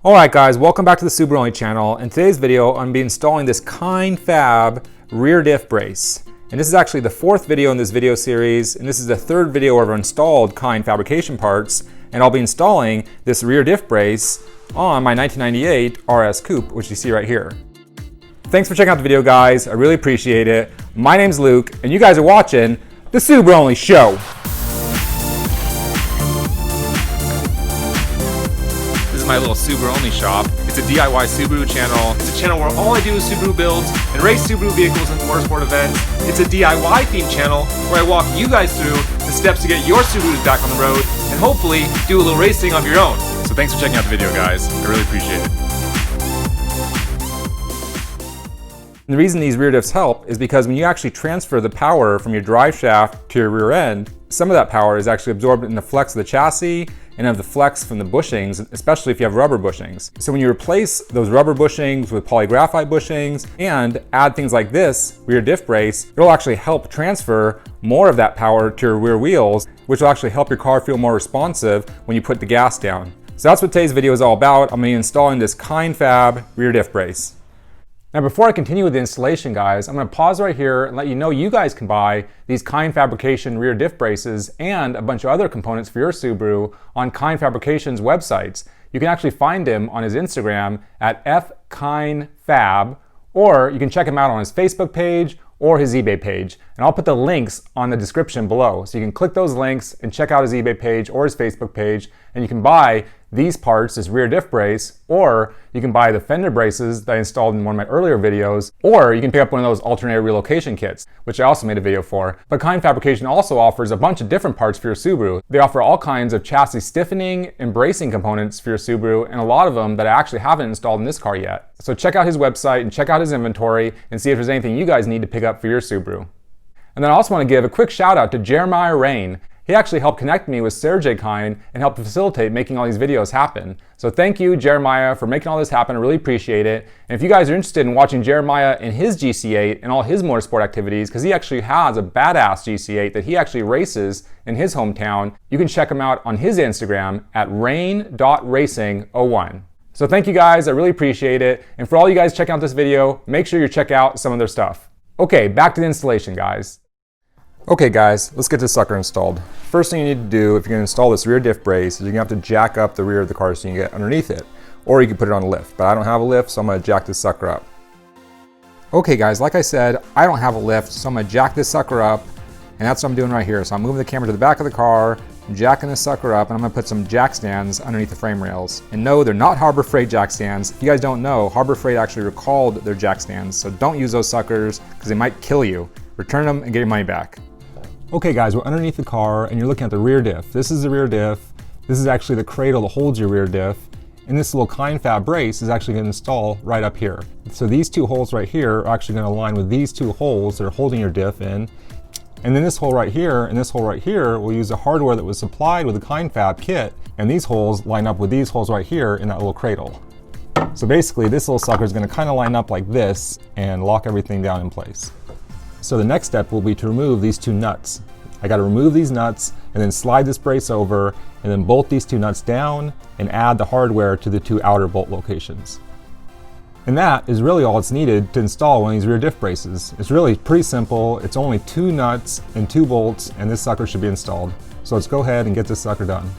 Alright guys, welcome back to the SubaruONLY channel. In today's video, I'm going to be installing this Kein Fab rear diff brace. And this is actually the fourth video in this video series, and this is the third video where I've installed Kein Fabrication parts, and I'll be installing this rear diff brace on my 1998 RS Coupe, which you see right here. Thanks for checking out the video guys, I really appreciate it. My name's Luke, and you guys are watching the SubaruONLY show. My little SubaruONLY shop. It's a DIY Subaru channel. It's a channel where all I do is Subaru builds and race Subaru vehicles in motorsport events. It's a DIY themed channel where I walk you guys through the steps to get your Subarus back on the road and hopefully do a little racing of your own. So thanks for checking out the video guys. I really appreciate it. And the reason these rear diffs help is because when you actually transfer the power from your drive shaft to your rear end, some of that power is actually absorbed in the flex of the chassis and of the flex from the bushings, especially if you have rubber bushings. So when you replace those rubber bushings with polygraphite bushings and add things like this rear diff brace, it'll actually help transfer more of that power to your rear wheels, which will actually help your car feel more responsive when you put the gas down. So that's what today's video is all about. I'm going to be installing this Kein Fab rear diff brace. Now before I continue with the installation guys, I'm going to pause right here and let you know you guys can buy these Kein Fabrication rear diff braces and a bunch of other components for your Subaru on Kein Fabrication's websites. You can actually find him on his Instagram at @KeinFab, or you can check him out on his Facebook page or his eBay page. And I'll put the links on the description below. So you can click those links and check out his eBay page or his Facebook page, and you can buy these parts, this rear diff brace, or you can buy the fender braces that I installed in one of my earlier videos, or you can pick up one of those alternator relocation kits, which I also made a video for. But Kein Fabrication also offers a bunch of different parts for your Subaru. They offer all kinds of chassis stiffening and bracing components for your Subaru, and a lot of them that I actually haven't installed in this car yet. So check out his website and check out his inventory and see if there's anything you guys need to pick up for your Subaru. And then I also want to give a quick shout out to Jeremiah RAINE. He actually helped connect me with Sergey Kein and helped facilitate making all these videos happen. So thank you, Jeremiah, for making all this happen. I really appreciate it. And if you guys are interested in watching Jeremiah in his GC8 and all his motorsport activities, because he actually has a badass GC8 that he actually races in his hometown, you can check him out on his Instagram at rain.racing01. So thank you guys, I really appreciate it. And for all you guys checking out this video, make sure you check out some of their stuff. Okay, back to the installation, guys. Okay guys, let's get this sucker installed. First thing you need to do if you're going to install this rear diff brace is you're going to have to jack up the rear of the car so you can get underneath it. Or you can put it on a lift, but I don't have a lift, so I'm going to jack this sucker up. Okay guys, like I said, I don't have a lift, so I'm going to jack this sucker up, and that's what I'm doing right here. So I'm moving the camera to the back of the car, I'm jacking this sucker up, and I'm going to put some jack stands underneath the frame rails. And no, they're not Harbor Freight jack stands. If you guys don't know, Harbor Freight actually recalled their jack stands, so don't use those suckers because they might kill you. Return them and get your money back. Okay guys, we're underneath the car and you're looking at the rear diff. This is the rear diff. This is actually the cradle that holds your rear diff. And this little Kein Fab brace is actually going to install right up here. So these two holes right here are actually going to align with these two holes that are holding your diff in. And then this hole right here and this hole right here will use the hardware that was supplied with the Kein Fab kit. And these holes line up with these holes right here in that little cradle. So basically this little sucker is going to kind of line up like this and lock everything down in place. So the next step will be to remove these two nuts. I got to remove these nuts and then slide this brace over and then bolt these two nuts down and add the hardware to the two outer bolt locations. And that is really all it's needed to install one of these rear diff braces. It's really pretty simple. It's only 2 nuts and 2 bolts and this sucker should be installed. So let's go ahead and get this sucker done.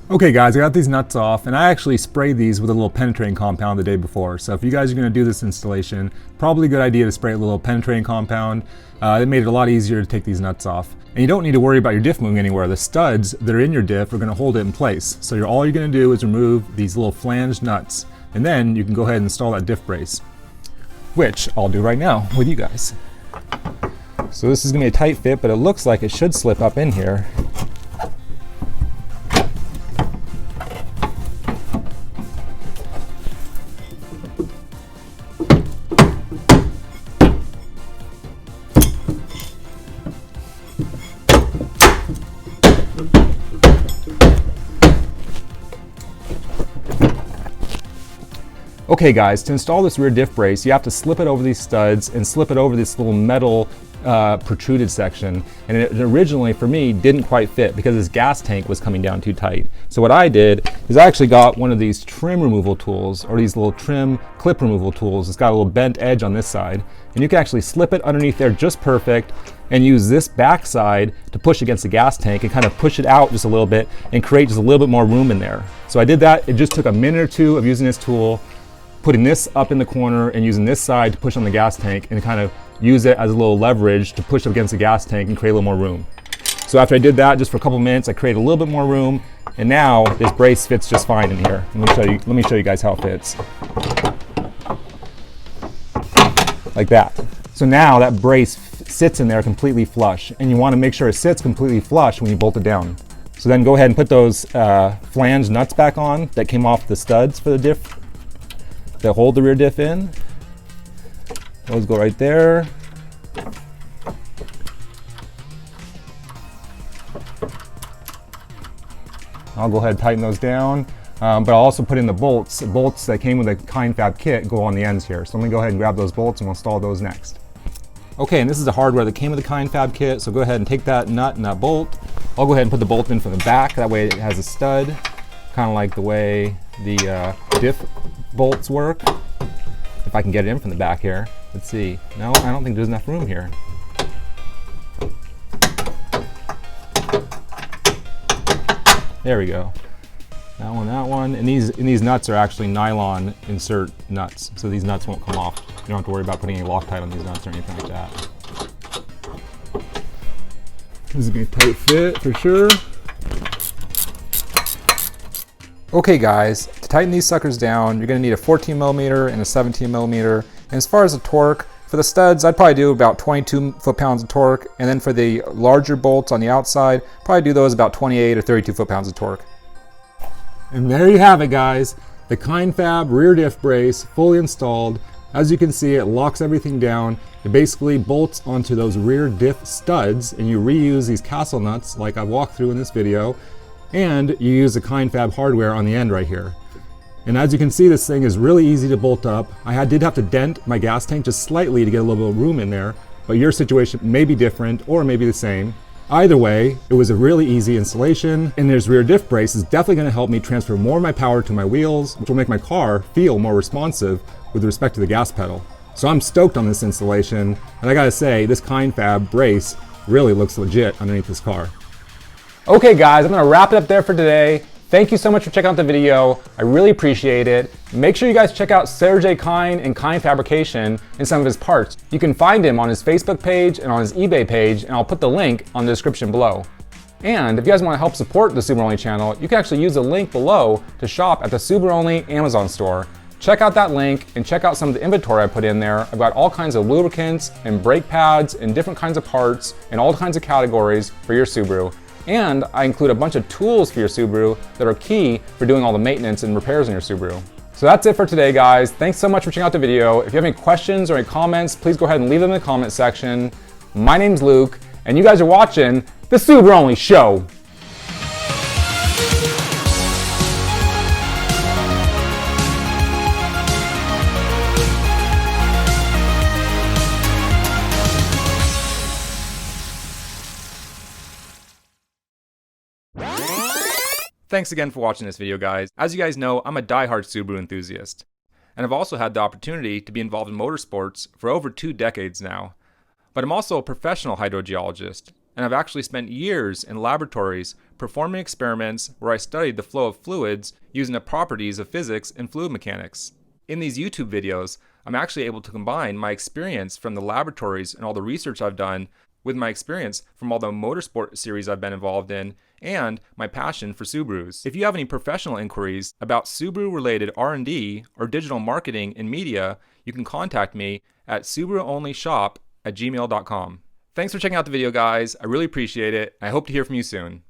Okay guys, I got these nuts off and I actually sprayed these with a little penetrating compound the day before. So if you guys are going to do this installation, probably a good idea to spray a little penetrating compound. It made it a lot easier to take these nuts off. And you don't need to worry about your diff moving anywhere. The studs that are in your diff are going to hold it in place. So all you're going to do is remove these little flanged nuts and then you can go ahead and install that diff brace, which I'll do right now with you guys. So this is going to be a tight fit, but it looks like it should slip up in here. Okay guys, to install this rear diff brace, you have to slip it over these studs and slip it over this little metal protruded section, and it originally for me didn't quite fit because this gas tank was coming down too tight. So what I did is I actually got one of these trim removal tools, or these little trim clip removal tools. It's got a little bent edge on this side, and you can actually slip it underneath there just perfect and use this back side to push against the gas tank and kind of push it out just a little bit and create just a little bit more room in there. So I did that. It just took a minute or two of using this tool, putting this up in the corner and using this side to push on the gas tank and kind of use it as a little leverage to push up against the gas tank and create a little more room. So after I did that just for a couple minutes, I created a little bit more room, and now this brace fits just fine in here. Let me show you guys how it fits. Like that. So now that brace sits in there completely flush, and you want to make sure it sits completely flush when you bolt it down. So then go ahead and put those flange nuts back on that came off the studs for the diff that hold the rear diff in. Those go right there. I'll go ahead and tighten those down, but I'll also put in the bolts. The bolts that came with the Kein Fab kit go on the ends here. So let me go ahead and grab those bolts and we'll install those next. Okay, and this is the hardware that came with the Kein Fab kit, so go ahead and take that nut and that bolt. I'll go ahead and put the bolt in from the back, that way it has a stud, kind of like the way the diff bolts work. If I can get it in from the back here. Let's see. No, I don't think there's enough room here. There we go. That one. And these nuts are actually nylon insert nuts, so these nuts won't come off. You don't have to worry about putting any Loctite on these nuts or anything like that. This is gonna be a tight fit for sure. Okay guys, to tighten these suckers down, you're gonna need a 14 millimeter and a 17 millimeter. And as far as the torque, for the studs, I'd probably do about 22 foot-pounds of torque. And then for the larger bolts on the outside, probably do those about 28 or 32 foot-pounds of torque. And there you have it guys, the Kein Fab rear diff brace fully installed. As you can see, it locks everything down. It basically bolts onto those rear diff studs, and you reuse these castle nuts like I walked through in this video, and you use the Kein Fab hardware on the end right here. And as you can see, this thing is really easy to bolt up. I did have to dent my gas tank just slightly to get a little bit of room in there, but your situation may be different or maybe the same. Either way, it was a really easy installation, and this rear diff brace is definitely going to help me transfer more of my power to my wheels, which will make my car feel more responsive with respect to the gas pedal. So I'm stoked on this installation, and I gotta say, this Kein Fab brace really looks legit underneath this car. Okay guys, I'm gonna wrap it up there for today. Thank you so much for checking out the video. I really appreciate it. Make sure you guys check out Sergey Kein and Kein Fabrication and some of his parts. You can find him on his Facebook page and on his eBay page, and I'll put the link on the description below. And if you guys want to help support the SubaruONLY channel, you can actually use the link below to shop at the SubaruONLY Amazon store. Check out that link and check out some of the inventory I put in there. I've got all kinds of lubricants and brake pads and different kinds of parts and all kinds of categories for your Subaru. And I include a bunch of tools for your Subaru that are key for doing all the maintenance and repairs on your Subaru. So that's it for today, guys. Thanks so much for checking out the video. If you have any questions or any comments, please go ahead and leave them in the comment section. My name's Luke, and you guys are watching the SubaruONLY Show. Thanks again for watching this video, guys. As you guys know, I'm a diehard Subaru enthusiast. And I've also had the opportunity to be involved in motorsports for over 2 decades now. But I'm also a professional hydrogeologist, and I've actually spent years in laboratories performing experiments where I studied the flow of fluids using the properties of physics and fluid mechanics. In these YouTube videos, I'm actually able to combine my experience from the laboratories and all the research I've done with my experience from all the motorsport series I've been involved in and my passion for Subarus. If you have any professional inquiries about Subaru-related R&D or digital marketing and media, you can contact me at SubaruONLYshop@gmail.com. Thanks for checking out the video, guys. I really appreciate it. I hope to hear from you soon.